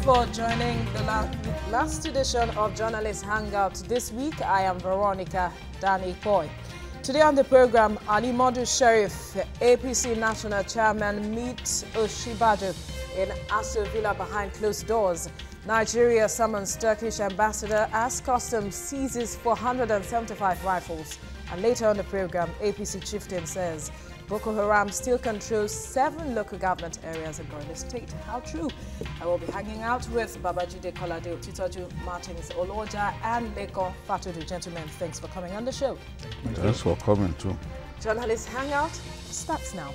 for joining the last edition of Journalist Hangout. This week, I am Veronica Dani-Koy. Today on the program, Ali Modu Sheriff, APC National Chairman, meets Oshibaju in Aso Villa behind closed doors. Nigeria summons Turkish ambassador as customs seizes 475 rifles. And later on the program, APC chieftain says Boko Haram still controls 7 local government areas in Borno State. How true? I will be hanging out with Babajide Kolade Otitoju, Martins Oloja, and Leko Fatudu. Gentlemen, thanks for coming on the show. Thanks for coming too. Journalist Hangout starts now.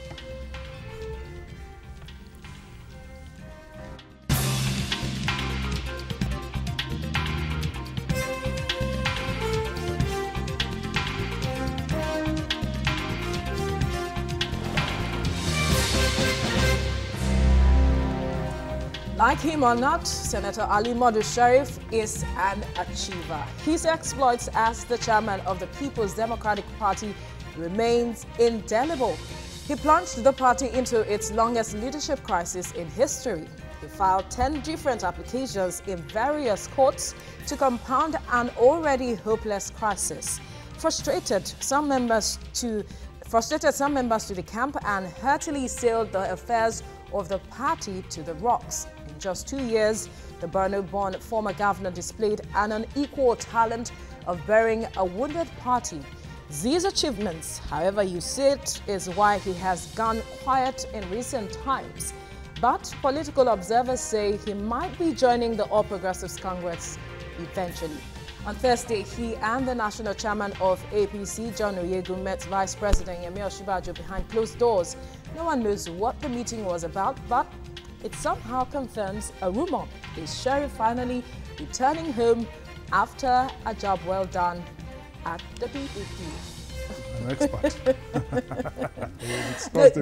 Like him or not, Senator Ali Modu Sheriff is an achiever. His exploits as the chairman of the People's Democratic Party remains indelible. He plunged the party into its longest leadership crisis in history. He filed 10 different applications in various courts to compound an already hopeless crisis. Frustrated some members to the camp and heartily sailed the affairs of the party to the rocks. In just 2 years, the Borno-born former governor displayed an unequal talent of burying a wounded party. These achievements, however you see it, is why he has gone quiet in recent times. But political observers say he might be joining the All Progressives Congress eventually. On Thursday, he and the national chairman of APC, John Oyegu, met Vice President Yemi Osinbajo behind closed doors. No one knows what the meeting was about, but it somehow confirms a rumor. Is Sheriff finally returning home after a job well done at the PDP? An expert.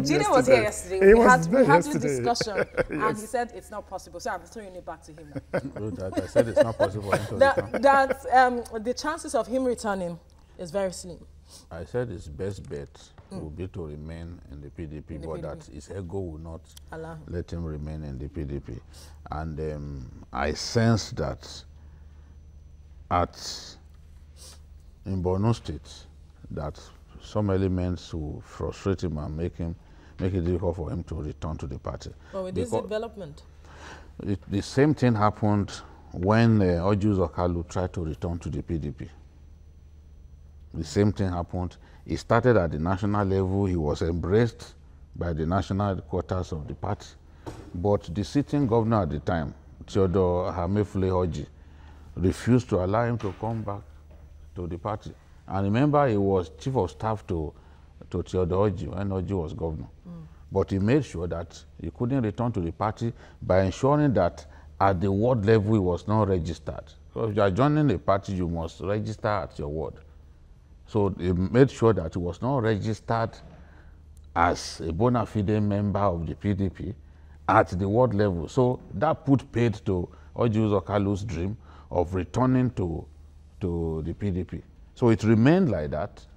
Gina was here yesterday. We had the discussion, yes. And he said it's not possible. So I'm throwing it back to him now. Good, I said it's not possible. The chances of him returning is very slim. I said his best bet will be to remain in the PDP, but that his ego will not let him remain in the PDP. And I sense that in Borno State, that some elements will frustrate him and make it difficult for him to return to the party. But with this development? The same thing happened when Ojus Okalu tried to return to the PDP. The same thing happened. He started at the national level. He was embraced by the national headquarters of the party. But the sitting governor at the time, Theodore Hamefule Hoji, refused to allow him to come back to the party. And remember, he was chief of staff to Theodore Hoji when Hoji was governor. But he made sure that he couldn't return to the party by ensuring that at the ward level he was not registered. So if you are joining a party, you must register at your ward. So he made sure that he was not registered as a bona fide member of the PDP at the ward level. So that put paid to Ojus Okalu's dream of returning to the PDP. So it remained like that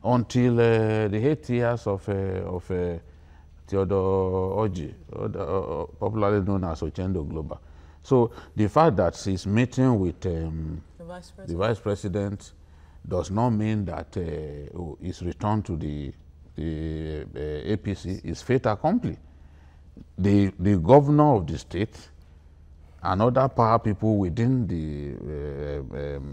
until the 8 years of Theodore Oji, popularly known as Ochendo Global. So the fact that he's meeting with the Vice President does not mean that his return to the APC is fait accompli. The governor of the state and other power people within the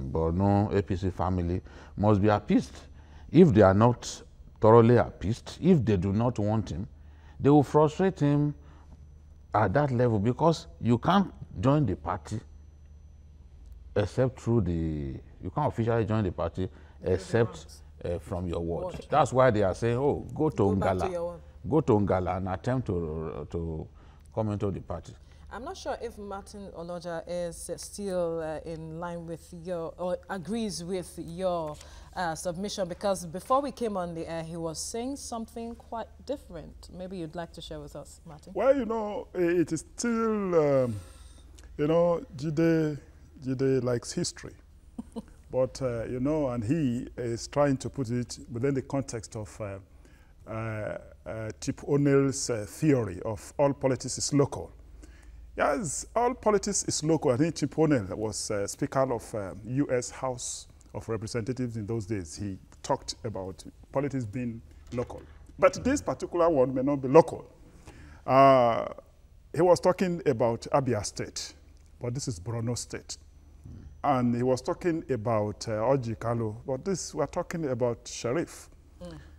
Borno APC family must be appeased. If they are not thoroughly appeased, if they do not want him, they will frustrate him at that level, because you can't join the party except through you can't officially join the party except from your ward. That's why they are saying, oh, go to Ngala and attempt to come into the party. I'm not sure if Martin Oloja is still in line with or agrees with your submission, because before we came on the air, he was saying something quite different. Maybe you'd like to share with us, Martin. Well, it is still, Jide likes history. But, and he is trying to put it within the context of Tip O'Neill's theory of all politics is local. Yes, all politics is local. I think Chimpone was Speaker of U.S. House of Representatives in those days. He talked about politics being local. But this particular one may not be local. He was talking about Abia State, but this is Borno State. And he was talking about Orji Kalu, but this we're talking about Sheriff.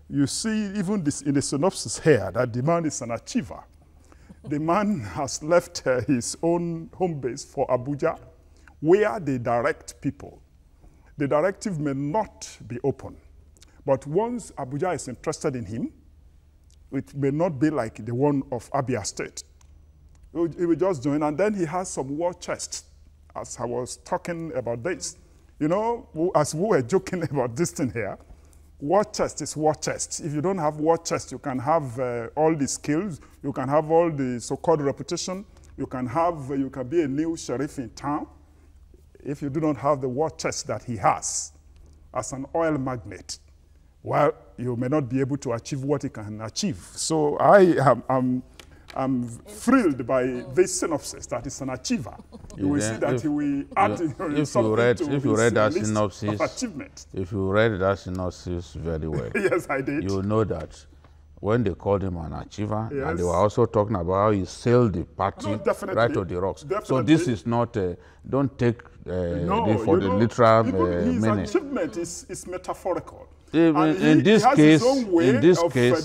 You see, even this in the synopsis here, that the man is an achiever. The man has left his own home base for Abuja, where they direct people. The directive may not be open, but once Abuja is interested in him, it may not be like the one of Abia State. He will just join, and then he has some war chests, as I was talking about this. You know, as we were joking about this thing here, war chest is war chest. If you don't have war chest, you can have all the skills, you can have all the so-called reputation, you can be a new sheriff in town. If you do not have the war chest that he has as an oil magnate, well, you may not be able to achieve what he can achieve. So I'm thrilled by this synopsis that is an achiever. You will see that he will add if you read that synopsis very well. Yes, I did. You know that when they called him an achiever, yes, and they were also talking about how he sailed the party right to the rocks. Definitely. So this is not, don't take this for the literal meaning. His achievement is metaphorical. In this case,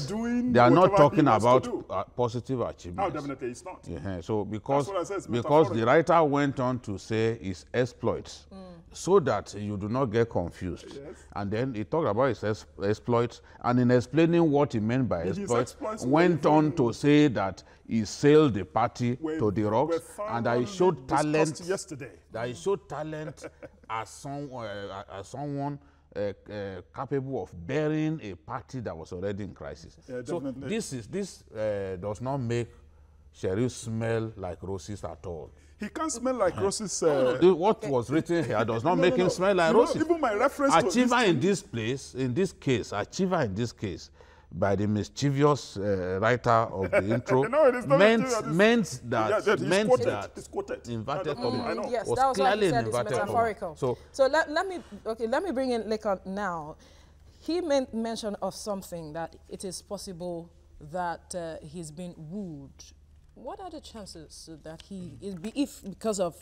they are not talking about positive achievements. No, definitely it's not. Yeah, so because the writer went on to say his exploits, so that you do not get confused. Yes. And then he talked about his exploits, and in explaining what he meant by exploits, went on to say that he sailed the party to the rocks, and that he showed talent. That he showed talent as someone capable of bearing a party that was already in crisis. Yeah, so this does not make Sheriff smell like roses at all. He can't smell like roses. What was written here does not make him smell like roses. Even my reference achiever in this case, by the mischievous writer of the intro, meant that inverted comma was clearly an inverted comma. So let me bring in Lekon now. He made mention of something that it is possible that he's been wooed. What are the chances that he is, because of,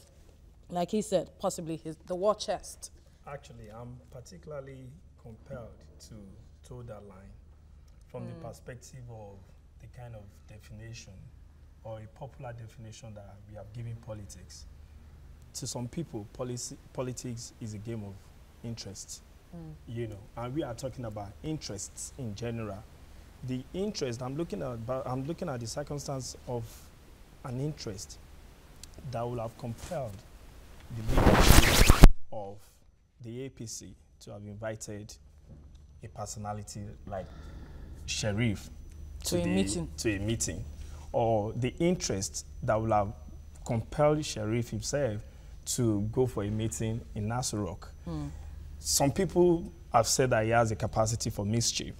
like he said, possibly the war chest? Actually, I'm particularly compelled to toe that line from the perspective of the kind of definition or a popular definition that we have given politics. To some people, politics is a game of interest, you know, and we are talking about interests in general. The interest I'm looking at the circumstance of an interest that will have compelled the leadership of the APC to have invited a personality like Sheriff to a meeting, or the interest that will have compelled Sheriff himself to go for a meeting in Nasarok. Some people have said that he has a capacity for mischief.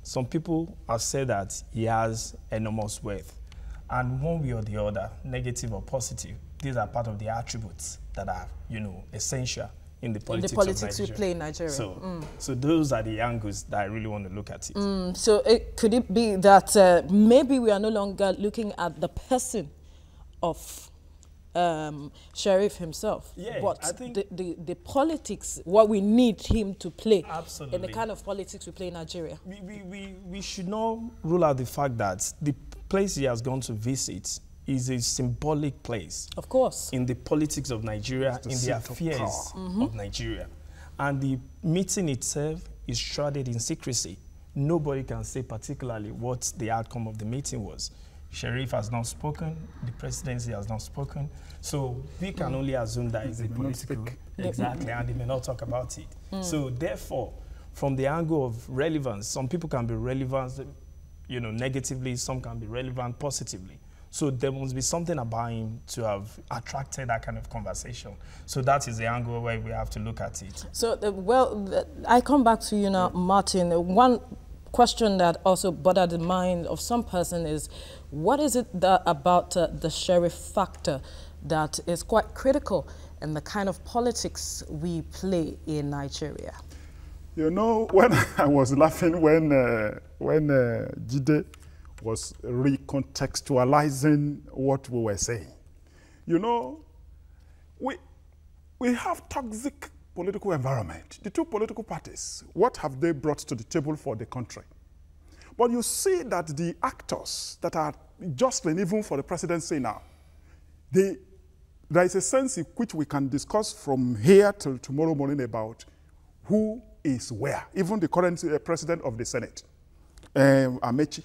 Some people have said that he has enormous wealth. And one way or the other, negative or positive, these are part of the attributes that are, you know, essential in the politics we play in Nigeria. So those are the angles that I really want to look at it. So could it be that maybe we are no longer looking at the person of Sheriff himself, but I think the politics, what we need him to play, absolutely, in the kind of politics we play in Nigeria. We should not rule out the fact that the place he has gone to visit is a symbolic place. Of course. In the politics of Nigeria, in the affairs of Nigeria. And the meeting itself is shrouded in secrecy. Nobody can say particularly what the outcome of the meeting was. Sheriff has not spoken, the presidency has not spoken, so we can only assume that it's a political... Exactly, and they may not talk about it. So therefore, from the angle of relevance, some people can be relevant, you know, negatively, some can be relevant positively. So there must be something about him to have attracted that kind of conversation. So that is the angle where we have to look at it. So, I come back to you now, Martin. One question that also bothered the mind of some person is, what is it that about the sheriff factor that is quite critical in the kind of politics we play in Nigeria? You know, when I was laughing when Jide was recontextualizing what we were saying. You know, we have toxic political environment. The two political parties, what have they brought to the table for the country? But you see that the actors that are jostling even for the presidency now, there is a sense in which we can discuss from here till tomorrow morning about who is where. Even the current president of the Senate, Amechi,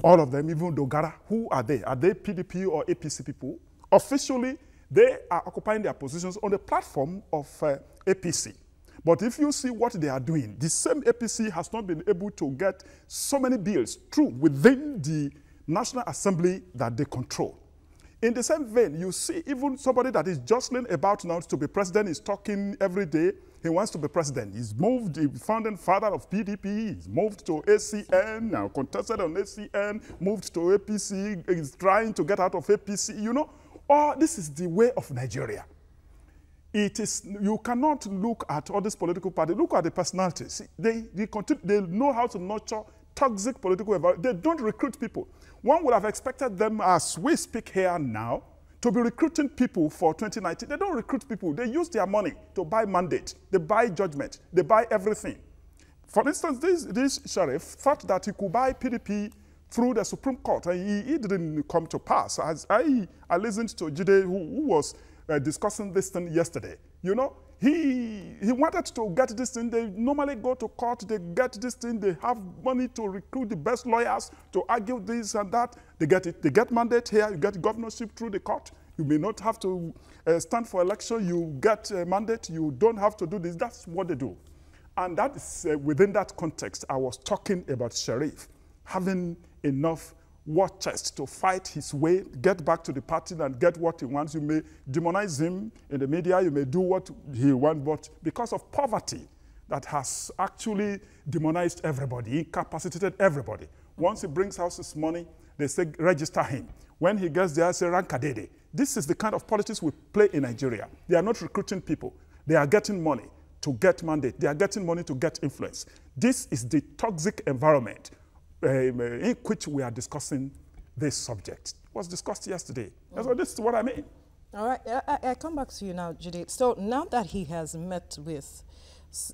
all of them, even Dogara, who are they? Are they PDP or APC people? Officially, they are occupying their positions on the platform of APC. But if you see what they are doing, the same APC has not been able to get so many bills through within the National Assembly that they control. In the same vein, you see even somebody that is jostling about now to be president is talking every day. He wants to be president. He's moved, the founding father of PDP. He's moved to ACN, now contested on ACN, moved to APC, is trying to get out of APC, you know. Oh, this is the way of Nigeria. It is, you cannot look at all these political parties, look at the personalities. They know how to nurture toxic political environment. They don't recruit people. One would have expected them, as we speak here now, to be recruiting people for 2019. They don't recruit people. They use their money to buy mandate. They buy judgment. They buy everything. For instance, this sheriff thought that he could buy PDP through the Supreme Court, and he didn't come to pass. As I listened to Jide, who was discussing this thing yesterday. You know, he wanted to get this thing. They normally go to court, they get this thing, they have money to recruit the best lawyers to argue this and that. They get it. They get mandate here. You get governorship through the court. You may not have to stand for election. You get a mandate. You don't have to do this. That's what they do. And that is within that context, I was talking about Sheriff having enough war chest to fight his way, get back to the party and get what he wants. You may demonize him in the media, you may do what he wants, but because of poverty that has actually demonized everybody, incapacitated everybody. Once he brings out his money, they say register him. When he gets there, say rankadede. This is the kind of politics we play in Nigeria. They are not recruiting people. They are getting money to get mandate. They are getting money to get influence. This is the toxic environment in which we are discussing this subject. It was discussed yesterday. So this is what I mean. All right, I come back to you now, Jide. So now that he has met with,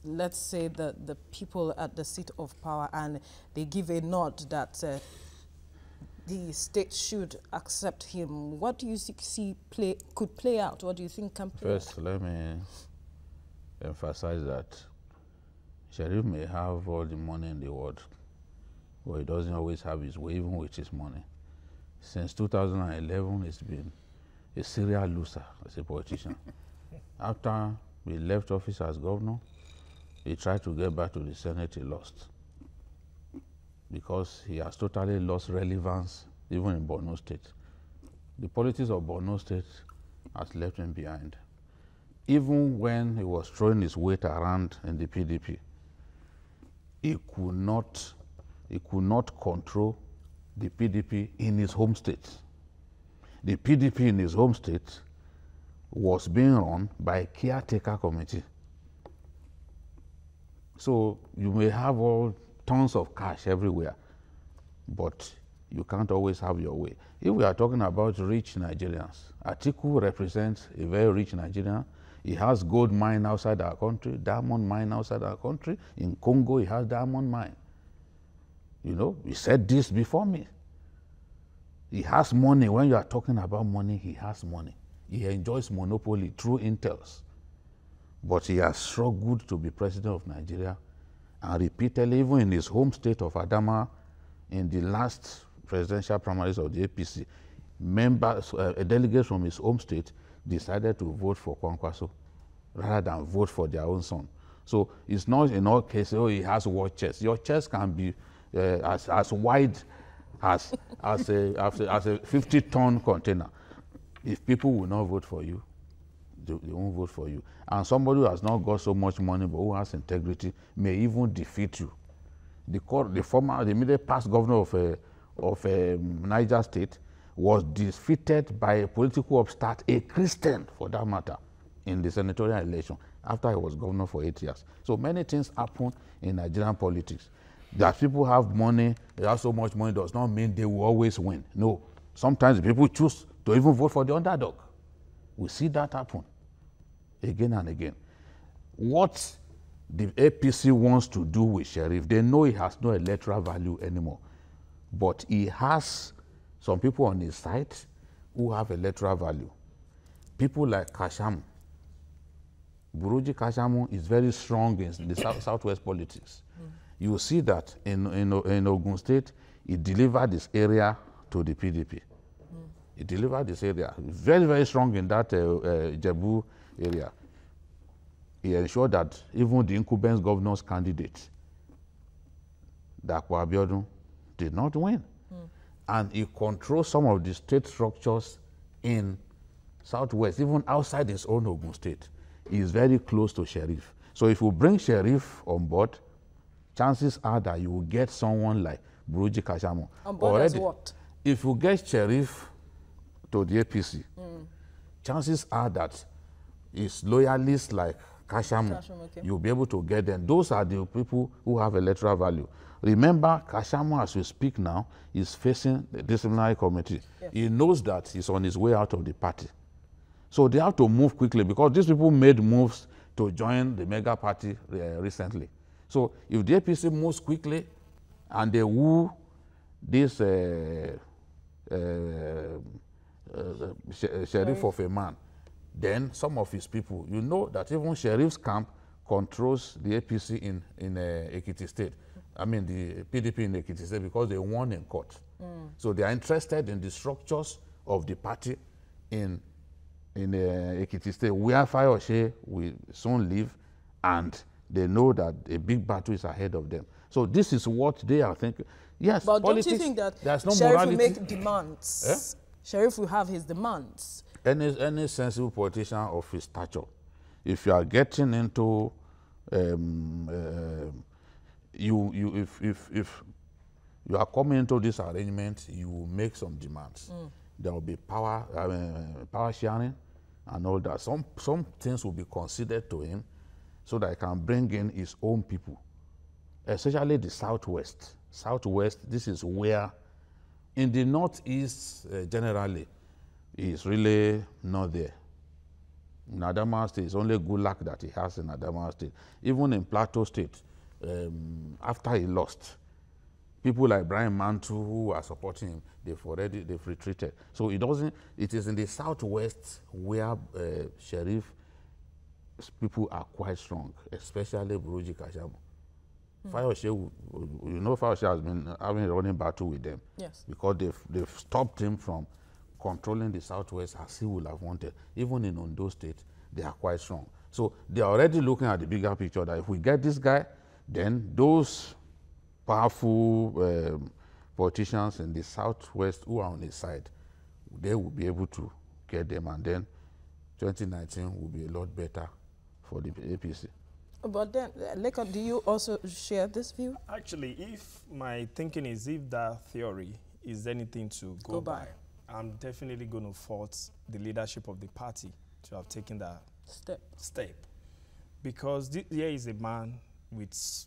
let's say, the people at the seat of power, and they give a nod that the state should accept him, what do you see could play out? What do you think can play out? First, let me emphasize that Sheriff may have all the money in the world, but he doesn't always have his way, even with his money. Since 2011, he's been a serial loser as a politician. After he left office as governor, he tried to get back to the Senate, he lost. Because he has totally lost relevance, even in Borno State. The politics of Borno State has left him behind. Even when he was throwing his weight around in the PDP, he could not control the PDP in his home state. The PDP in his home state was being run by a caretaker committee. So you may have all tons of cash everywhere, but you can't always have your way. If we are talking about rich Nigerians, Atiku represents a very rich Nigerian. He has gold mine outside our country, diamond mine outside our country. In Congo, he has diamond mine. You know, he said this before me. He has money. When you are talking about money, he has money. He enjoys monopoly through intels. But he has struggled to be president of Nigeria, and repeatedly, even in his home state of Adama, in the last presidential primaries of the APC, members, delegates from his home state decided to vote for Kwankwaso rather than vote for their own son. So it's not in all cases, oh, he has war chest. Your chest can be as wide as a 50-ton container. If people will not vote for you, they won't vote for you. And somebody who has not got so much money but who has integrity may even defeat you. the immediate past governor of Niger State, was defeated by a political upstart, a Christian for that matter, in the senatorial election after he was governor for 8 years. So many things happen in Nigerian politics. That people have money, they have so much money, does not mean they will always win. No. Sometimes people choose to even vote for the underdog. We see that happen again and again. What the APC wants to do with Sheriff, they know he has no electoral value anymore. But he has some people on his side who have electoral value. People like Kashamu. Buruji Kashamu is very strong in the southwest politics. You see that in Ogun State, he delivered this area to the PDP. He delivered this area. Very, very strong in that Jebu area. He ensured that even the incumbent governor's candidate, Dakwa Abiodun, did not win. And he controls some of the state structures in Southwest, even outside his own Ogun State. He is very close to Sheriff. So if you bring Sheriff on board, chances are that you will get someone like Buruji Kashamu. On board as what? If you get Sheriff to the APC, chances are that his loyalists like Kashamu, okay, you'll be able to get them. Those are the people who have electoral value. Remember, Kashamu, as we speak now, is facing the disciplinary committee. Yes. He knows that he's on his way out of the party. So they have to move quickly because these people made moves to join the mega party recently. So if the APC moves quickly and they woo this sheriff of a man, then some of his people, you know that even Sheriff's camp controls the APC in Ekiti State. I mean the PDP in Ekiti State because they won in court. So they are interested in the structures of the party in Ekiti State, where Fayose will soon leave, and they know that a big battle is ahead of them. So this is what they are thinking. Yes, but politics, don't you think that no Sheriff morality. will make demands? Eh? Sheriff will have his demands. Any sensible politician of his stature, if you are getting into if you are coming into this arrangement, you will make some demands. There will be power sharing and all that. Some things will be considered to him so that he can bring in his own people, especially the Southwest. Southwest, this is where, in the Northeast generally, is really not there. In Adamawa State, it's only good luck that he has in Adamawa State. Even in Plateau State, after he lost, people like Brian Mantu who are supporting him, they've retreated. So it is in the Southwest where Sheriff people are quite strong, especially Buruji Kashamu. Fayose, you know, Fayose has been having a running battle with them. Yes. Because they've stopped him from controlling the Southwest as he would have wanted. Even in Ondo State, they are quite strong. So they are already looking at the bigger picture that if we get this guy, then those powerful politicians in the Southwest who are on his side, they will be able to get them, and then 2019 will be a lot better for the APC. But then, Leka, do you also share this view? Actually, if my thinking is if that theory is anything to go by, I'm definitely going to fault the leadership of the party to have taken that step. Because here is a man with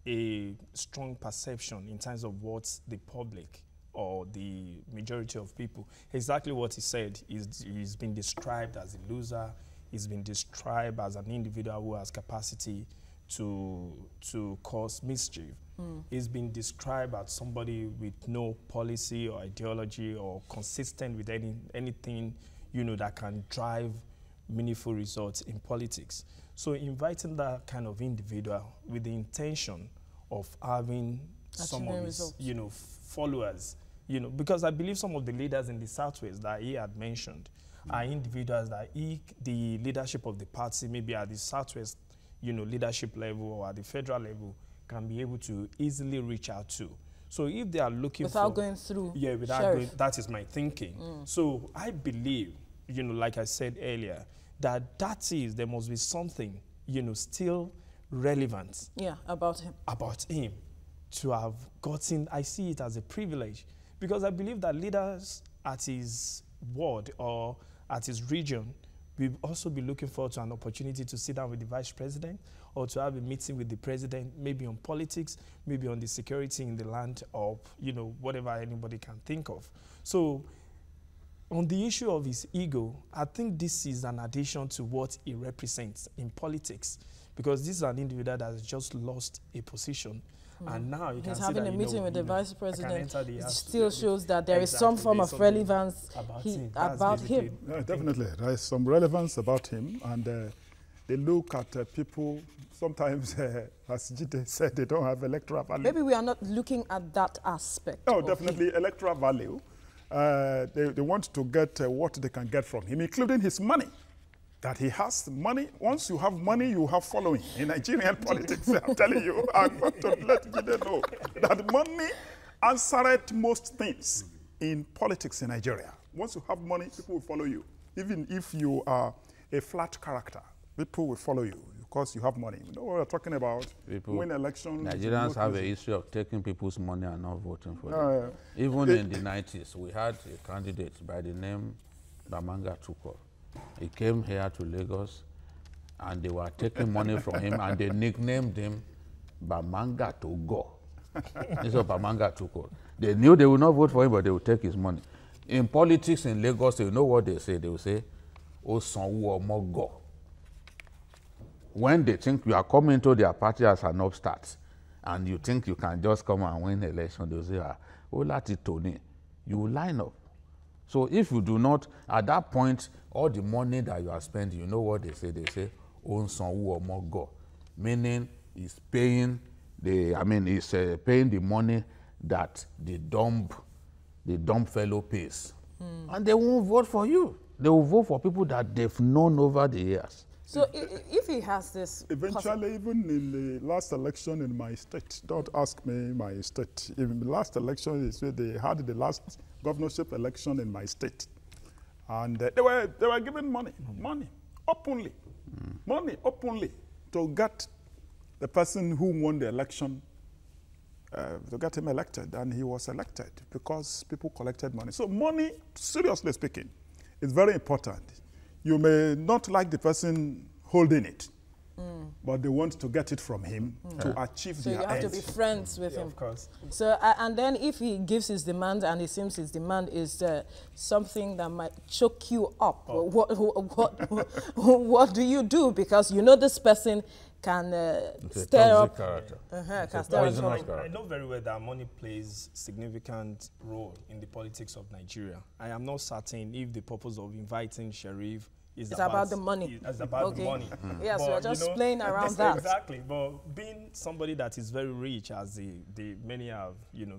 a strong perception in terms of what the public or the majority of people, exactly what he said, he's been described as a loser, he's been described as an individual who has capacity to cause mischief. He's been described as somebody with no policy or ideology or consistent with anything, you know, that can drive meaningful results in politics. So inviting that kind of individual with the intention of having some of his, you know, followers, you know, because I believe some of the leaders in the Southwest that he had mentioned are individuals that the leadership of the party, maybe at the Southwest, you know, leadership level or at the federal level, can be able to easily reach out to. So if they are looking without going through, that is my thinking. So I believe, you know, like I said earlier, there must be something, you know, still relevant. Yeah, about him. About him. to have gotten, I see it as a privilege, because I believe that leaders at his ward or at his region will also be looking forward to an opportunity to sit down with the vice president or to have a meeting with the president, maybe on politics, maybe on the security in the land, or, you know, whatever anybody can think of. So on the issue of his ego, I think this is an addition to what he represents in politics, because this is an individual that has just lost a position. And now you can see having that, a meeting with the vice president. It still to shows that there is some form of relevance about him. Yeah, definitely, there is some relevance about him, and they look at people. Sometimes, as Jide said, they don't have electoral value. Maybe we are not looking at that aspect. No, definitely electoral value. They want to get what they can get from him, including his money. That he has money. Once you have money, you have following. In Nigerian politics, I'm telling you, I'm going to let you know that money answered most things in politics in Nigeria. Once you have money, people will follow you. Even if you are a flat character, people will follow you because you have money. You know what we're talking about? People, win elections. Nigerians have a history of taking people's money and not voting for them. Even in the 90s, we had a candidate by the name Bamanga Tuko. He came here to Lagos, and they were taking money from him, and they nicknamed him Bamanga Togo. Instead of Bamanga Tuko. They knew they would not vote for him, but they would take his money. In politics in Lagos, you know what they say? They will say, Osanwo Omogo. When they think you are coming to their party as an upstart, and you think you can just come and win the election, they will say, Olati Tony, you will line up. So if you do not, at that point, all the money that you are spending, you know what they say? They say, Osanwo Omogo, meaning he's paying paying the money that the dumb fellow pays. And they won't vote for you. They will vote for people that they've known over the years. So if he has this... Eventually, even in the last election in my state, don't ask me my state. In the last election, they had the last governorship election in my state. And they were giving money openly to get the person who won the election, to get him elected, and he was elected because people collected money. So money, seriously speaking, is very important. You may not like the person holding it, but they want to get it from him to achieve their ends. So you have to be friends with him. Of course. So, and then if he gives his demand, and it seems his demand is something that might choke you up, what do you do? Because you know this person can stir up. I know very well that money plays significant role in the politics of Nigeria. I am not certain if the purpose of inviting Sheriff is about the money. It's about the money. Yes, we're just playing around that. Exactly. But being somebody that is very rich, as the many have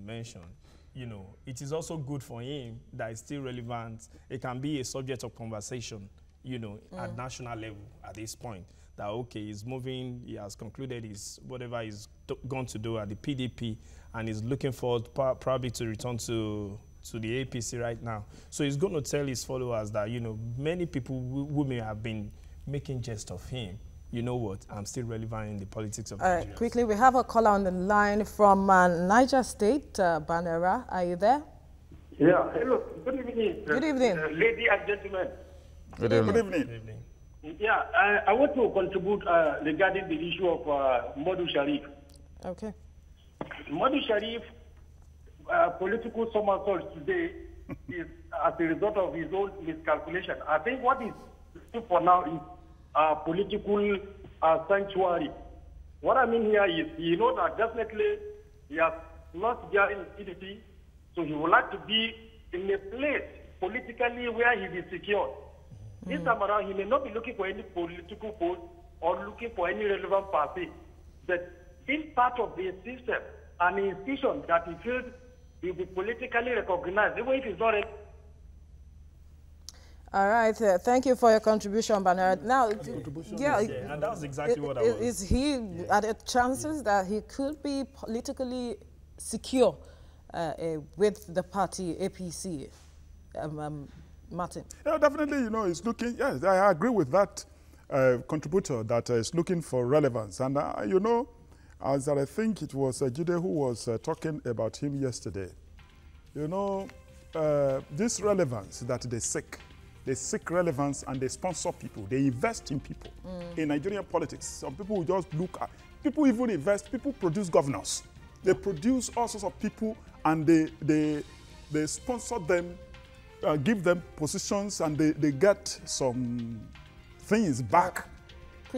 mentioned, it is also good for him that is still relevant. It can be a subject of conversation, at national level at this point. That okay, he's moving, he has concluded his whatever he's going to do at the PDP, and he's looking forward probably to return to the APC right now. So he's going to tell his followers that, many people who may have been making jest of him, you know what, I'm still relevant in the politics of Nigeria. Quickly, we have a caller on the line from Niger State, Banera. Are you there? Yeah, hello, good evening. Good evening. Ladies and gentlemen. Good evening. Good evening. Yeah, I want to contribute regarding the issue of Modu Sharif. Okay. Modu Sharif, political somersault today is as a result of his own miscalculation. I think what is for now is political sanctuary. What I mean here is, that definitely he has lost there in PDP, so he would like to be in a place politically where he is secure. This time around, he may not be looking for any political post or looking for any relevant party, but being part of the system, an institution that he feels will be politically recognized, even if it's not. All right, thank you for your contribution, Banner. Now, and that's exactly what I was. Is he are there chances that he could be politically secure with the party APC? Martin? Yeah, definitely, he's looking, yes, I agree with that contributor that is looking for relevance. And, As I think it was Jide who was talking about him yesterday. You know, this relevance that they seek relevance and they sponsor people, they invest in people. In Nigerian politics, some people just look at, people even invest, people produce governors. They produce all sorts of people and they sponsor them, give them positions, and they get some things back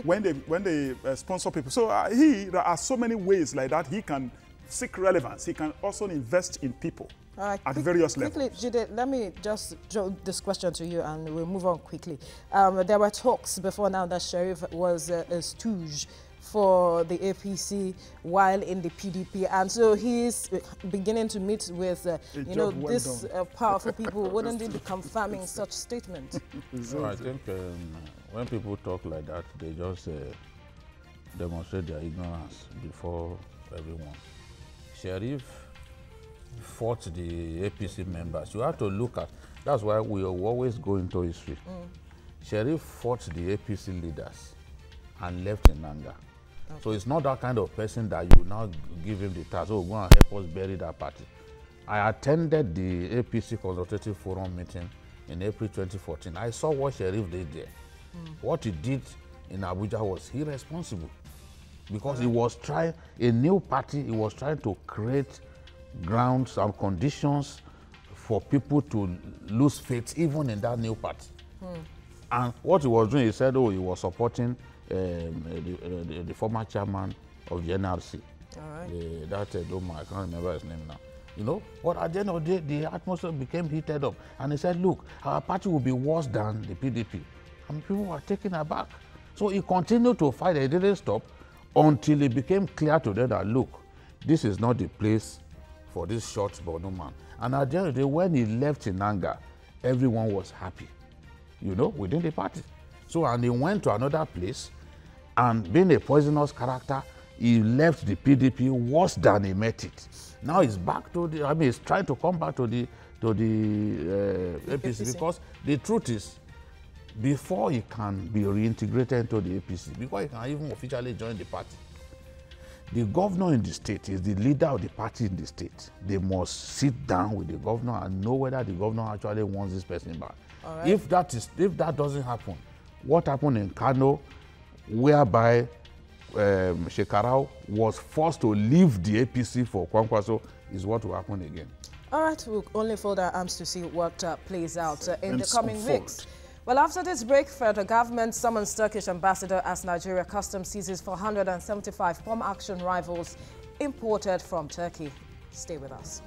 when they sponsor people. So there are so many ways like that he can seek relevance. He can also invest in people at various levels. Quickly, Jide, let me just throw this question to you and we'll move on quickly. There were talks before now that Sheriff was a stooge for the APC while in the PDP, and so he's beginning to meet with powerful people. Wouldn't he be confirming such statement? So I think when people talk like that, they just demonstrate their ignorance before everyone. Sheriff fought the APC members. You have to look at, that's why we always go into history. Sheriff fought the APC leaders and left in anger. Okay. So it's not that kind of person that you now give him the task, oh, go and help us bury that party. I attended the APC Consultative Forum meeting in April 2014. I saw what Sheriff did there. What he did in Abuja was irresponsible because he was trying, a new party, he was trying to create grounds and conditions for people to lose faith even in that new party. And what he was doing, he said, oh, he was supporting the former chairman of the NRC. Doma, I can't remember his name now. You know, but at the end of the day, the atmosphere became heated up. And he said, look, our party will be worse than the PDP. And people were taken aback. So he continued to fight. He didn't stop until it became clear to them that, look, this is not the place for this short Borno man. And at the end of the day, when he left in anger, everyone was happy, you know, within the party. So, and he went to another place, and being a poisonous character, he left the PDP worse than he met it. Now he's back to the, he's trying to come back to the APC, because the truth is, before he can be reintegrated into the APC, before he can even officially join the party, the governor in the state is the leader of the party in the state. They must sit down with the governor and know whether the governor actually wants this person back. Right. If that doesn't happen, what happened in Kano, whereby Shekarau was forced to leave the APC for Kwankwaso, is what will happen again. All right, we'll only fold our arms to see what plays out in the coming weeks. Well, after this break, federal government summons Turkish ambassador as Nigeria customs seizes 475 bomb action rifles imported from Turkey. Stay with us.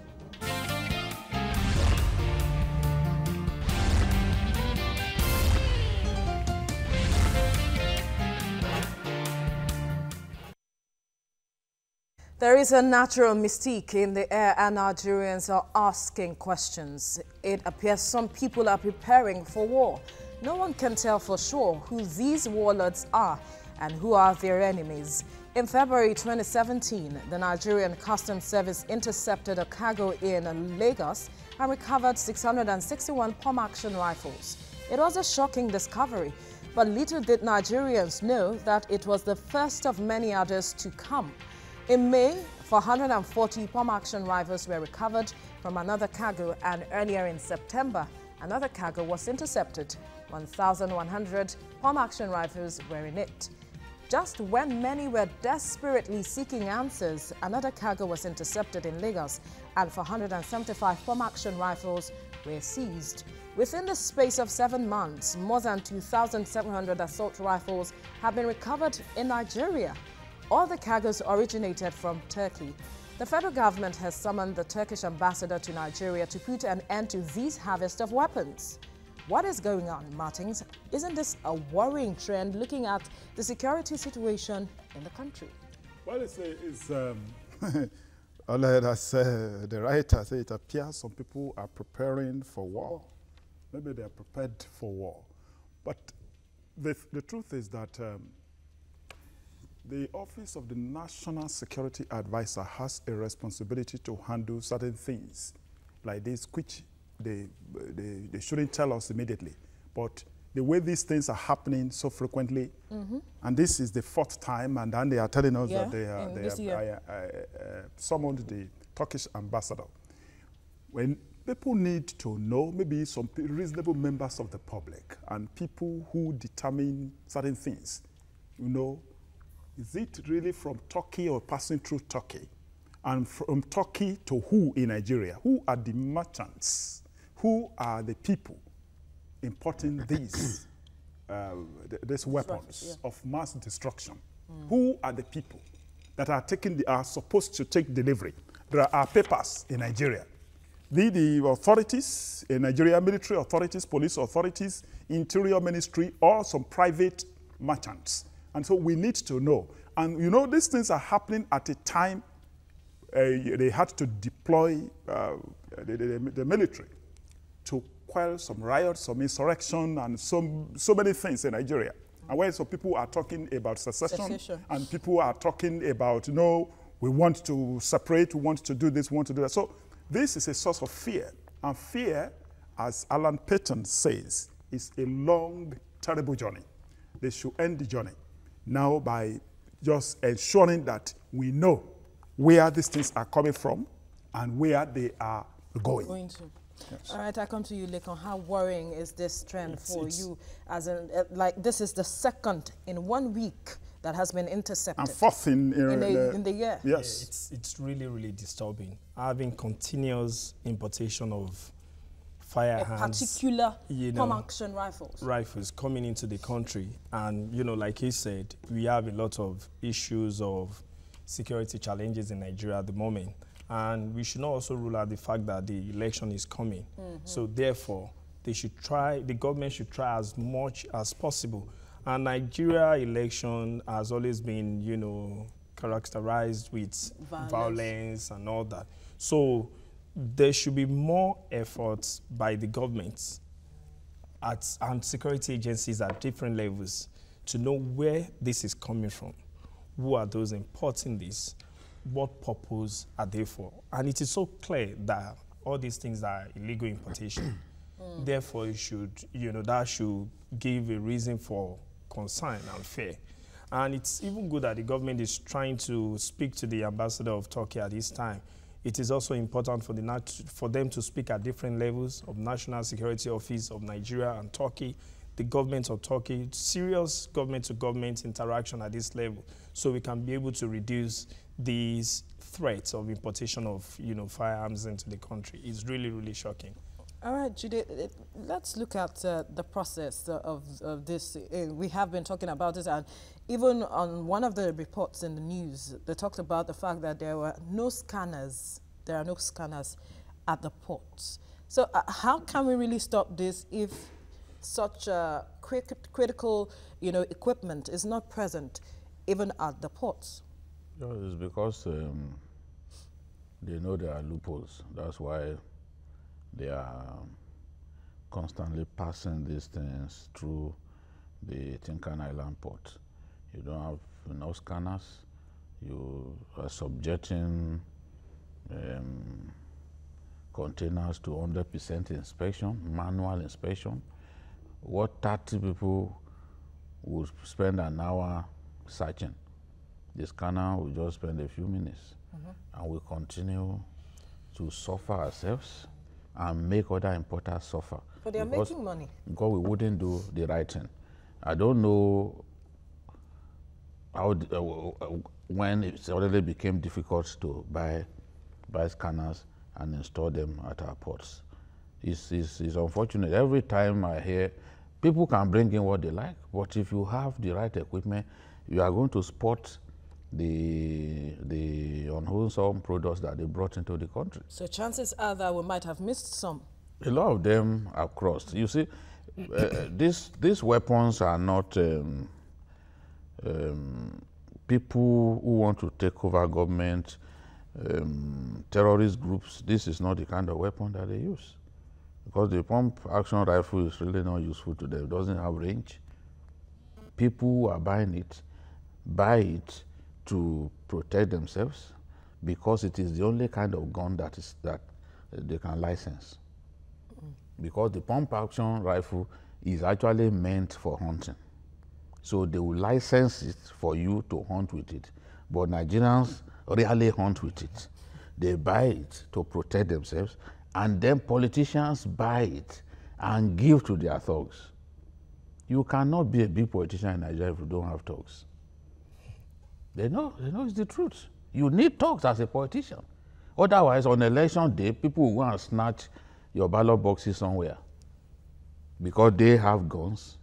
There is a natural mystique in the air, and Nigerians are asking questions. It appears some people are preparing for war. No one can tell for sure who these warlords are and who are their enemies. In February 2017, the Nigerian Customs Service intercepted a cargo in Lagos and recovered 661 pump-action rifles. It was a shocking discovery, but little did Nigerians know that it was the first of many others to come. In May, 440 pump-action rifles were recovered from another cargo, and earlier in September, another cargo was intercepted. 1,100 pump-action rifles were in it. Just when many were desperately seeking answers, another cargo was intercepted in Lagos, and 475 pump-action rifles were seized. Within the space of 7 months, more than 2,700 assault rifles have been recovered in Nigeria. All the cargoes originated from Turkey. The federal government has summoned the Turkish ambassador to Nigeria to put an end to this harvest of weapons. What is going on, Martins? Isn't this a worrying trend looking at the security situation in the country? Well, as the writer said, it appears some people are preparing for war. Maybe they are prepared for war. But the truth is that the Office of the National Security Advisor has a responsibility to handle certain things like this, which they shouldn't tell us immediately. But the way these things are happening so frequently, and this is the 4th time, and then they are telling us that they have summoned the Turkish ambassador. When people need to know, maybe some reasonable members of the public and people who determine certain things, you know, is it really from Turkey or passing through Turkey? And from Turkey to who in Nigeria? Who are the merchants? Who are the people importing these weapons of mass destruction? Who are the people that are supposed to take delivery? There are papers in Nigeria. The authorities, Nigeria military authorities, police authorities, interior ministry, or some private merchants. And so we need to know. And you know, these things are happening at a time they had to deploy the military to quell some riots, some insurrection, and so many things in Nigeria. And where some people are talking about secession, and people are talking about, you know, we want to separate, we want to do this, we want to do that. So this is a source of fear. And fear, as Alan Paton says, is a long, terrible journey. They should end the journey now by just ensuring that we know where these things are coming from and where they are going. Yes. All right, I come to you, Lekon. How worrying is this trend for you? As in, like, this is the 2nd in 1 week that has been intercepted. And 4th in the year. Yes. Yeah, it's really, really disturbing. Having continuous importation of firearms, particular pump-action rifles coming into the country, and you know, like he said, we have a lot of issues of security challenges in Nigeria at the moment, and we should not also rule out the fact that the election is coming. So therefore, the government should try as much as possible. And Nigeria election has always been, you know, characterized with violence and all that. So there should be more efforts by the government and security agencies at different levels to know where this is coming from. Who are those importing this? What purpose are they for? And it is so clear that all these things are illegal importation. Therefore, it should, you know, that should give a reason for concern and fear. And it's even good that the government is trying to speak to the ambassador of Turkey at this time. It is also important for them to speak at different levels of National Security Office of Nigeria and Turkey, the government of Turkey, serious government-to-government interaction at this level, so we can be able to reduce these threats of importation of, you know, firearms into the country. It's really, really shocking. All right, Jude, let's look at the process of this. We have been talking about this, and even on one of the reports in the news, they talked about the fact that there are no scanners at the ports. So how can we really stop this if such critical, you know, equipment is not present even at the ports? It's because they know there are loopholes. That's why they are constantly passing these things through the Tinkan Island port. You don't have enough scanners. You are subjecting containers to 100% inspection, manual inspection. What 30 people would spend an hour searching, the scanner will just spend a few minutes. And we continue to suffer ourselves and make other importers suffer. But they are making money. Because we wouldn't do the right thing. I don't know how, when it already became difficult to buy scanners and install them at our ports. It's unfortunate. Every time I hear, people can bring in what they like, but if you have the right equipment, you are going to spot the unwholesome products that they brought into the country. So chances are that we might have missed some. A lot of them are crossed. You see, these weapons are not people who want to take over government, terrorist groups. This is not the kind of weapon that they use. Because the pump-action rifle is really not useful to them. It doesn't have range. People who are buying it, buy it to protect themselves because it is the only kind of gun that they can license. Because the pump-action rifle is actually meant for hunting. So they will license it for you to hunt with it. But Nigerians rarely hunt with it. They buy it to protect themselves, and then politicians buy it and give to their thugs. You cannot be a big politician in Nigeria if you don't have thugs. They know it's the truth. You need thugs as a politician. Otherwise, on election day, people will go and snatch your ballot boxes somewhere because they have guns,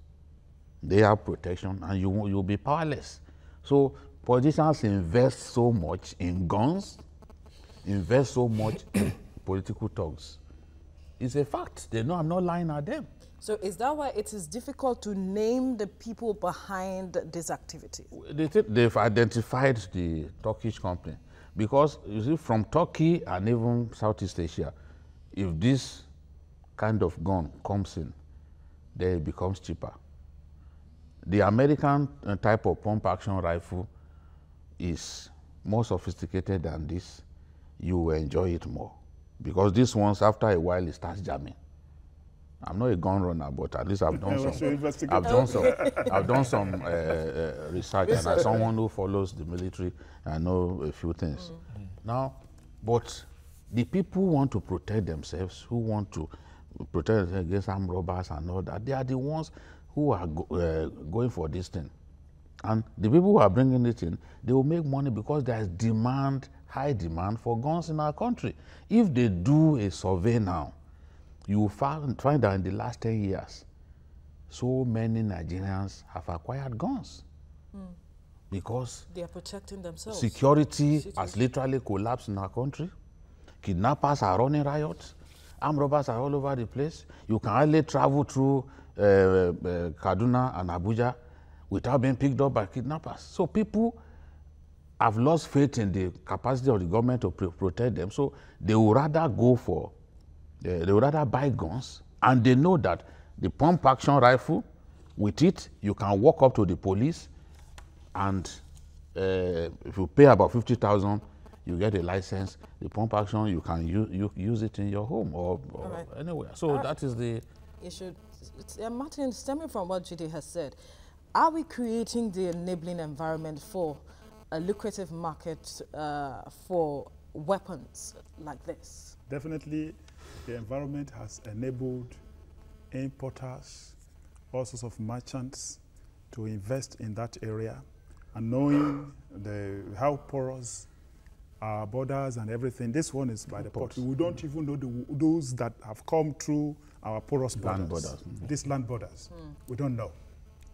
they have protection, and you'll be powerless. So politicians invest so much in guns, invest so much in political thugs. It's a fact. They know I'm not lying at them. So is that why it is difficult to name the people behind these activities? They've identified the Turkish company because, you see, from Turkey and even Southeast Asia, if this kind of gun comes in, then it becomes cheaper. The American type of pump-action rifle is more sophisticated than this. You will enjoy it more because these ones, after a while, it starts jamming. I'm not a gun runner, but at least I've done some research, and as someone who follows the military, I know a few things. Now, but the people who want to protect themselves, who want to protect themselves against armed robbers and all that, they are the ones who are going for this thing. And the people who are bringing it in, they will make money because there is demand, high demand for guns in our country. If they do a survey now, you will find that in the last 10 years, so many Nigerians have acquired guns because they are protecting themselves. Security has literally collapsed in our country. Kidnappers are running riots. Armed robbers are all over the place. You can hardly travel through Kaduna and Abuja without being picked up by kidnappers. So people have lost faith in the capacity of the government to protect them. So they would rather go for they would rather buy guns, and they know that the pump-action rifle, with it, you can walk up to the police, and if you pay about 50,000, you get a license. The pump-action, you can use it in your home or right. Anywhere. So that is the issue. Martin, stemming from what Jide has said, are we creating the enabling environment for a lucrative market for weapons like this? Definitely. The environment has enabled importers, all sorts of merchants to invest in that area, and knowing how porous our borders and everything. This one is by the port. We don't even know those that have come through our porous borders. Land borders. These land borders. We don't know.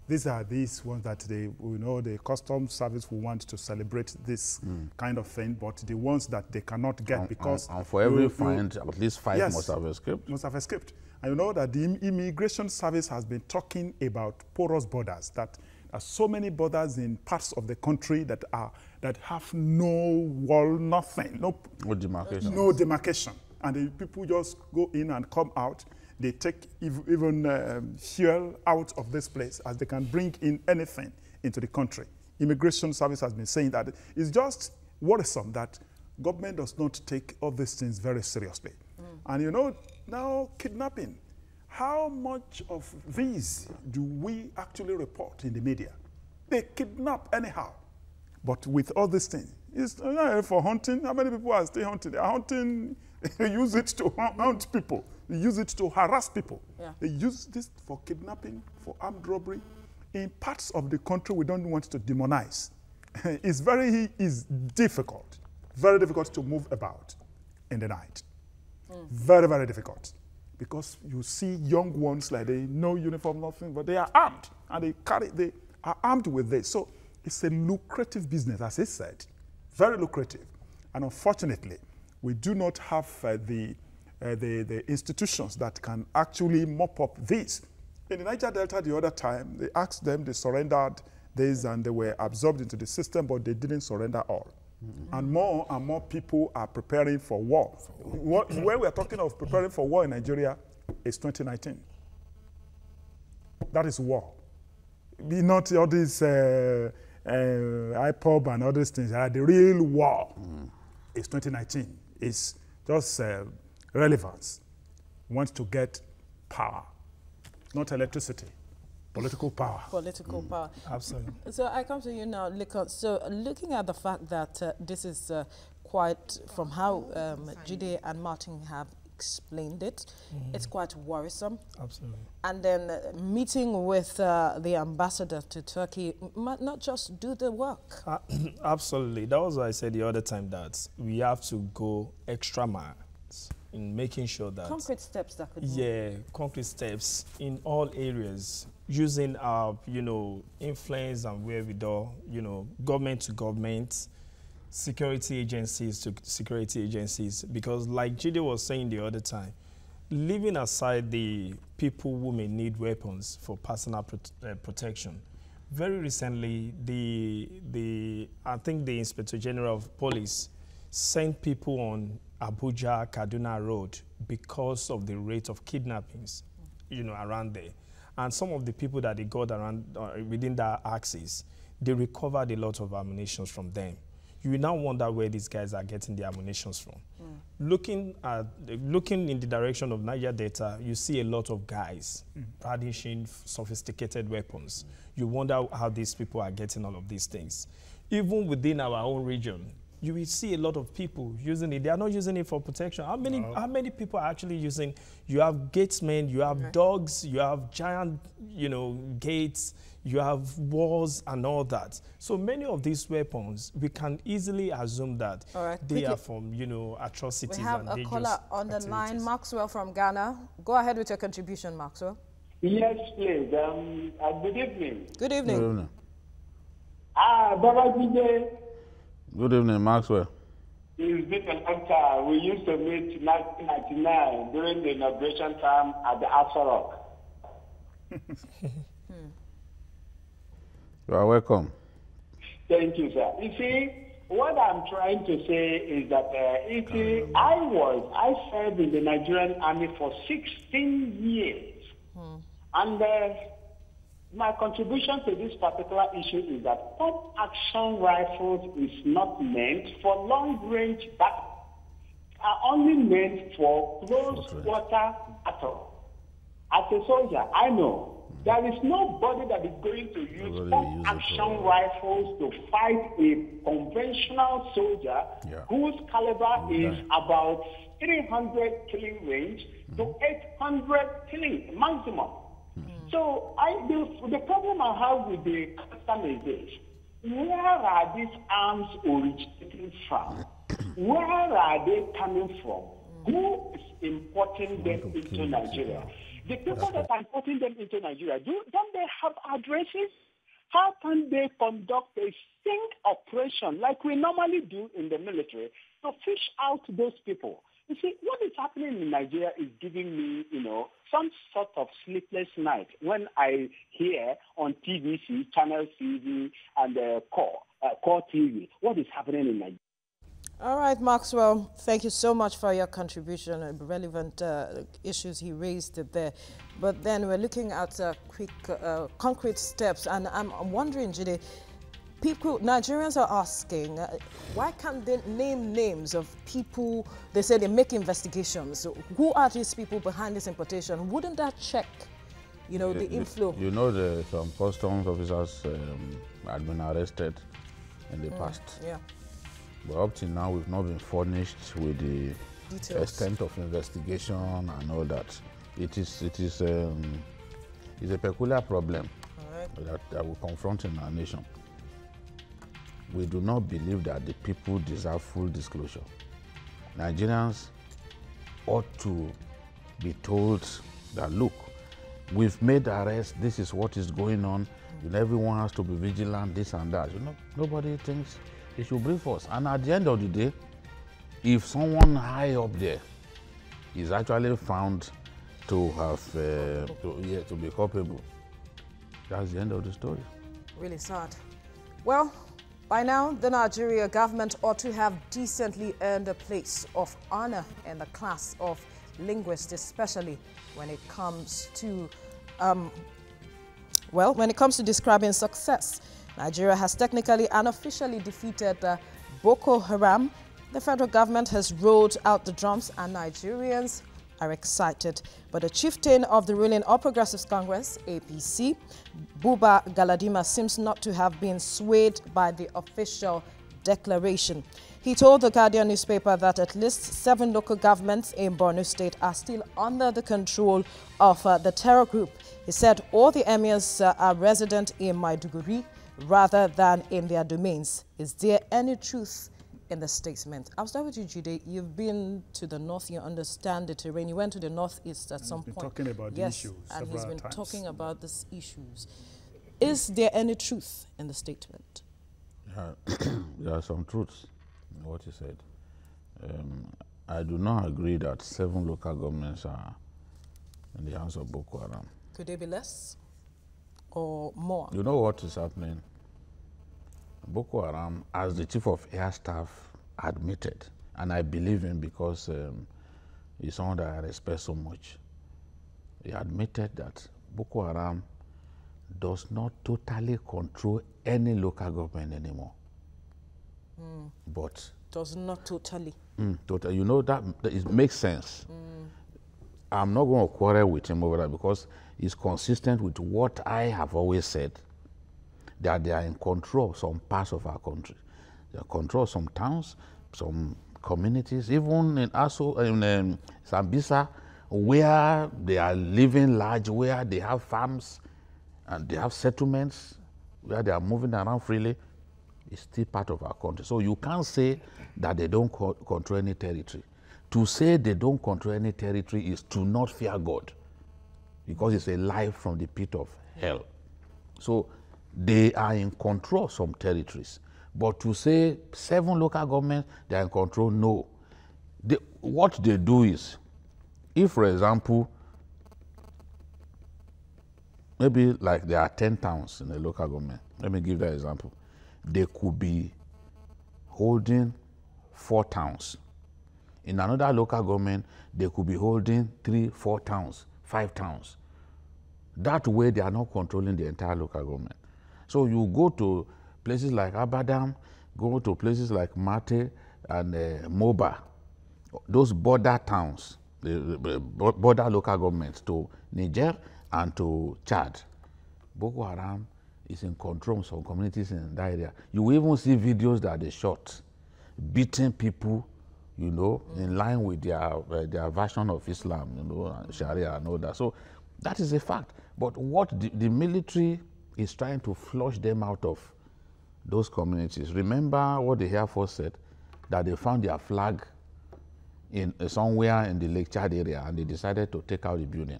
These are these ones that the customs service will want to celebrate this kind of thing, but the ones that they cannot get because... And for every find, at least 5 must have escaped. Must have escaped. And you know that the immigration service has been talking about porous borders, that there are so many borders in parts of the country that have no wall, nothing. No demarcation. No demarcation. And the people just go in and come out. They take even fuel out of this place as they can bring in anything into the country. Immigration service has been saying that it's just worrisome that government does not take all these things very seriously. And you know, now kidnapping, how much of these do we actually report in the media? They kidnap anyhow. But with all these things, it's for hunting. How many people are still hunting? They are hunting, they use it to hunt people. They use it to harass people. Yeah. They use this for kidnapping, for armed robbery. In parts of the country we don't want to demonize. It's very difficult, very difficult to move about in the night. Very, very difficult. Because you see young ones like they no uniform, nothing, but they are armed. And they are armed with this. So it's a lucrative business, as he said. Very lucrative. And unfortunately, we do not have the institutions that can actually mop up this. In the Niger Delta the other time, they asked them, they surrendered this and they were absorbed into the system, but they didn't surrender all. And more people are preparing for war. Where we are talking of preparing for war in Nigeria is 2019. That is war. Not all these IPOB and all these things. The real war is 2019. It's just relevance. Want to get power. not electricity. Political power. Political power. Absolutely. So I come to you now, Likon. So looking at the fact that this is quite, from how Jide and Martin have explained it, it's quite worrisome. Absolutely. And then meeting with the ambassador to Turkey might not just do the work. Absolutely. That was what I said the other time, that we have to go extra miles in making sure that... Concrete steps that could concrete steps in all areas, using our, influence and wherewithal, government to government, security agencies to security agencies, because like Jide was saying the other time, leaving aside the people who may need weapons for personal protection, very recently, I think the Inspector General of Police sent people on Abuja Kaduna Road because of the rate of kidnappings, around there. And some of the people that they got around within that axis, they recovered a lot of ammunition from them. You will now wonder where these guys are getting the ammunition from. Looking in the direction of Niger Delta, you see a lot of guys brandishing sophisticated weapons. You wonder how these people are getting all of these things. Even within our own region, you will see a lot of people using it. They are not using it for protection. How many people are actually using? You have gatesmen, you have dogs, you have giant, gates, you have walls and all that. So many of these weapons, we can easily assume that they are from, atrocities. We have a caller on the line, Maxwell from Ghana. Go ahead with your contribution, Maxwell. Yes, please. Good evening. Good evening. Good evening. Baba Jide. Good evening, Maxwell. It's been a long time. We used to meet in 1999 during the inauguration time at the Aso Rock. You are welcome. Thank you, sir. You see, what I'm trying to say is that I served in the Nigerian army for 16 years. And my contribution to this particular issue is that pump action rifles is not meant for long-range battle. Are only meant for close water battle. As a soldier, I know there is nobody that is going to use pump action rifles to fight a conventional soldier whose caliber is about 300 killing range to 800 killing maximum. So the problem I have with the custom is this: where are these arms originating from? Where are they coming from? Who is importing them into Nigeria? The people that are importing them into Nigeria, don't they have addresses? How can they conduct a sting operation like we normally do in the military to fish out those people? You see, what is happening in Nigeria is giving me, some sort of sleepless night when I hear on TVC, Channel TV, and Core TV, what is happening in Nigeria. All right, Maxwell, thank you so much for your contribution and relevant issues he raised there. But then we're looking at quick, concrete steps, and I'm wondering, Jide, Nigerians are asking, why can't they name names of people? They say they make investigations. So who are these people behind this importation? Wouldn't that check, the inflow? Some customs officers had been arrested in the past. Yeah. But up till now, we've not been furnished with the details, extent of investigation and all that. It is a peculiar problem that we're confronting our nation. We do not believe that the people deserve full disclosure. Nigerians ought to be told that, look, we've made arrests, this is what is going on, everyone has to be vigilant, this and that. Nobody thinks they should brief us. And at the end of the day, if someone high up there is actually found to have to be culpable, that's the end of the story. Really sad. Well, by now, the Nigeria government ought to have decently earned a place of honor in the class of linguists, especially when it comes to, describing success. Nigeria has technically and officially defeated Boko Haram. The federal government has rolled out the drums, and Nigerians are excited. But the chieftain of the ruling All Progressives Congress, APC, Buba Galadima, seems not to have been swayed by the official declaration. He told the Guardian newspaper that at least 7 local governments in Borno State are still under the control of the terror group. He said all the emirs are resident in Maiduguri rather than in their domains. Is there any truth in the statement? I'll start with you, Jide. You've been to the north, you understand the terrain. You went to the northeast at some point. Talking about the issues and he's been times. talking about these issues. Is there any truth in the statement? There are some truths in what he said. I do not agree that 7 local governments are in the hands of Boko Haram. Could they be less or more? You know what is happening? Boko Haram, as the chief of air staff admitted, and I believe him because he's someone that I respect so much, he admitted that Boko Haram does not totally control any local government anymore. But Does not totally. you know, that it makes sense. I'm not going to quarrel with him over that because it's consistent with what I have always said, that they are in control of some parts of our country. They are in control of some towns, some communities, even in Sambisa, where they are living large, where they have farms and they have settlements, where they are moving around freely. It's still part of our country. So you can't say that they don't control any territory. To say they don't control any territory is to not fear God, because it's a lie from the pit of hell. So they are in control of some territories. But to say 7 local governments, they are in control, no. What they do is, if, for example, maybe like there are 10 towns in a local government, let me give that example. They could be holding 4 towns. In another local government, they could be holding 3, 4 towns, 5 towns. That way, they are not controlling the entire local government. So you go to places like Abadam, go to places like Mate and Moba, those border towns, the border local governments to Niger and to Chad. Boko Haram is in control of some communities in that area. You will even see videos that they shot, beating people, you know, in line with their version of Islam, you know, Sharia and all that. So that is a fact. But what the military is trying to flush them out of those communities. Remember what the Air Force said, that they found their flag in somewhere in the Lake Chad area and they decided to take out the building.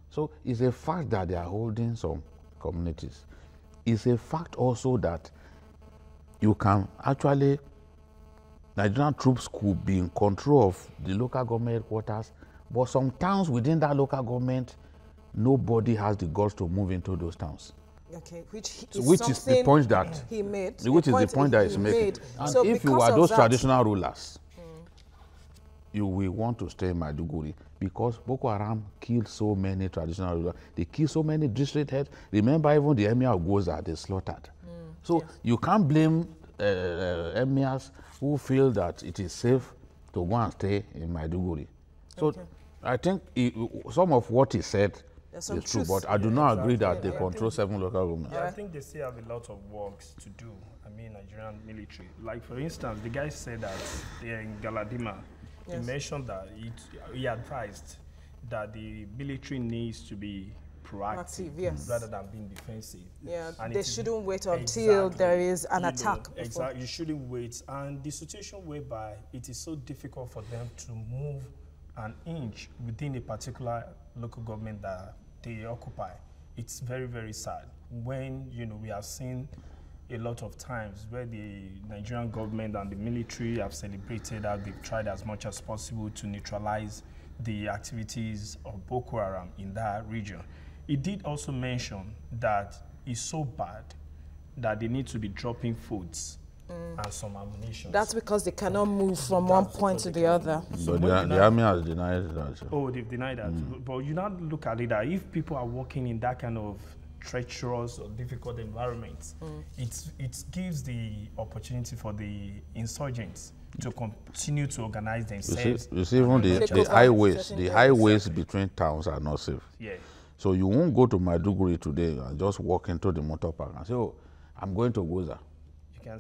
So it's a fact that they are holding some communities. It's a fact also that you can actually, Nigerian troops could be in control of the local government headquarters, but some towns within that local government, nobody has the guts to move into those towns. Okay, which is the point that he made. Which is the point that he's making. And so if you are those traditional rulers, you will want to stay in Maiduguri, because Boko Haram killed so many traditional rulers. They killed so many district heads. Remember, even the emir of Goza, they slaughtered. So you can't blame emirs who feel that it is safe to go and stay in Maiduguri. So I think some of what he said is true, but I do not agree that they control 7 local governments. Yeah, I think they still have a lot of works to do. I mean, Nigerian military. Like, for instance, the guy said that they're in Galadima. He mentioned that he advised that the military needs to be proactive rather than being defensive. Yeah, and they shouldn't wait until there is an attack. Exactly, you shouldn't wait. And the situation whereby it is so difficult for them to move an inch within a particular local government that they occupy, it's very, very sad. When, you know, we have seen a lot of times where the Nigerian government and the military have celebrated that they've tried as much as possible to neutralize the activities of Boko Haram in that region. It did also mention that it's so bad that they need to be dropping foods and some ammunition. That's because they cannot move from one point to the other. So the army has denied that. Oh, they've denied that. But you now look at it that if people are working in that kind of treacherous or difficult environments, it gives the opportunity for the insurgents to continue to organize themselves. You see even the highways between towns are not safe. Yeah. So you won't go to Maiduguri today and just walk into the motor park and say, oh, I'm going to Goza.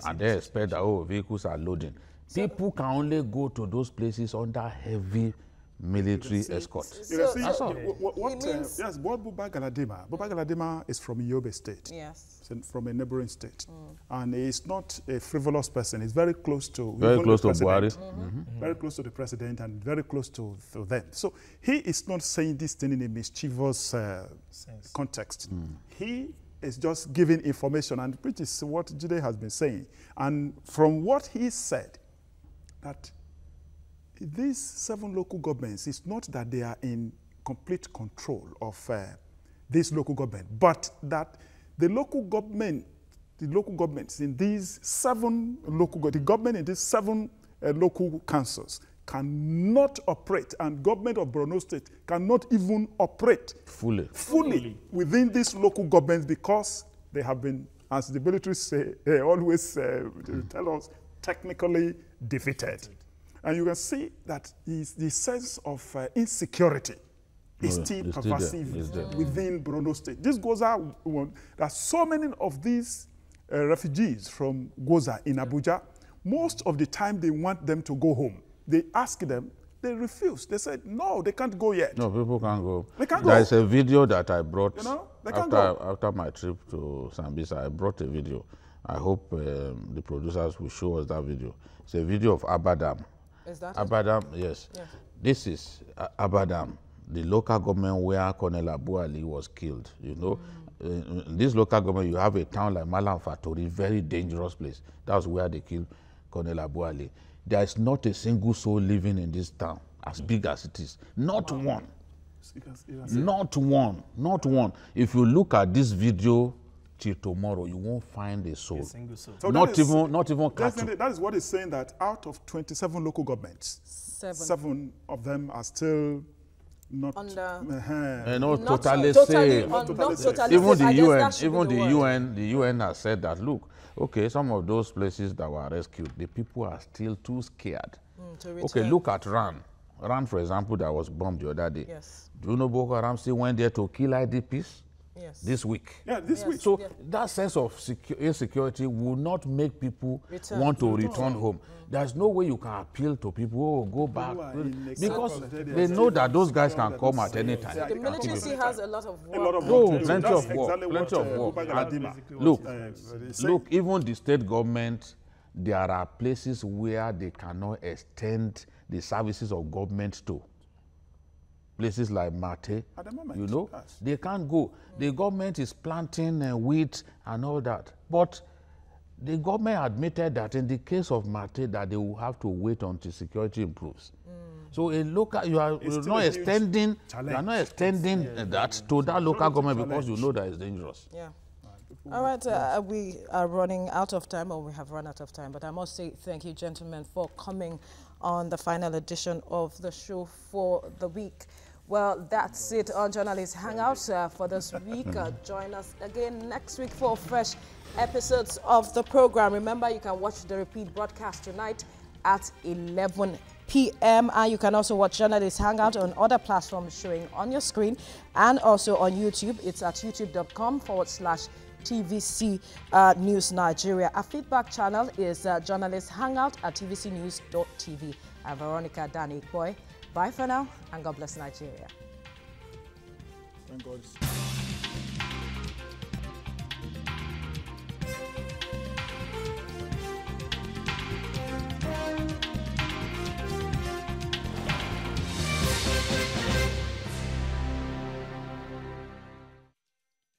And they expect that, oh, vehicles are loading. People can only go to those places under heavy military escort. Yes, Buba Galadima is from Yobe State. Yes. From a neighboring state. And he's not a frivolous person. He's very close to Buhari. Very close to the president and very close to them. So he is not saying this thing in a mischievous context. He is just giving information, and which is what Jide has been saying. And from what he said, that these 7 local governments, it's not that they are in complete control of this local government, but that the local governments in these 7 the government in these 7 local councils cannot operate, and government of Borno State cannot even operate fully within these local governments, because they have been, as the military say, always tell us, technically defeated. And you can see that the sense of insecurity is still pervasive within Borno State. This Goza one, there are so many of these refugees from Goza in Abuja. Most of the time they want them to go home. They ask them, they refuse. They said, no, they can't go yet. No, people can't go. They can't There go. is a video that I brought after my trip to Sambisa. I brought a video. I hope the producers will show us that video. It's a video of Abadam. Is that Abadam, yes. This is Abadam, the local government where Colonel Buhari was killed. You know, in this local government, you have a town like Malam Fatori, very dangerous place. That's where they killed Colonel Buhari. There is not a single soul living in this town, as big as it is. Not one. Not one. Not one. If you look at this video till tomorrow, you won't find a soul. So not even cattle. That is what it's saying, that out of 27 local governments, 7 of them are still not totally safe. Even The UN has said that, look, okay, some of those places that were rescued, the people are still too scared. Okay, look at Ran. Ran, for example, that was bombed the other day. Yes. Do you know Boko Haram still went there to kill IDPs? Yes. This week. Yeah, this week. So that sense of insecurity will not make people want to return home. There's no way you can appeal to people, oh, go back. Because they know that those guys can come at any time. The military still has a lot of work. Plenty of work. Plenty of work. Look, even the state government, there are places where they cannot extend the services of government to. Places like Mate, you know, they can't go. The government is planting wheat and all that. But the government admitted that in the case of Mate, that they will have to wait until security improves. So a local, you are not extending that to that local government because you know that it's dangerous. Yeah. All right, we are running out of time, or we have run out of time, but I must say thank you, gentlemen, for coming on the final edition of the show for the week. Well, that's it on Journalist Hangout for this week. Join us again next week for fresh episodes of the program. Remember, you can watch the repeat broadcast tonight at 11 p.m. And you can also watch Journalist Hangout on other platforms showing on your screen and also on YouTube. It's at youtube.com/TVC News Nigeria. Our feedback channel is Journalist Hangout at tvcnews.tv. I'm Veronica Danikboy. Bye for now, and God bless Nigeria. Thank God.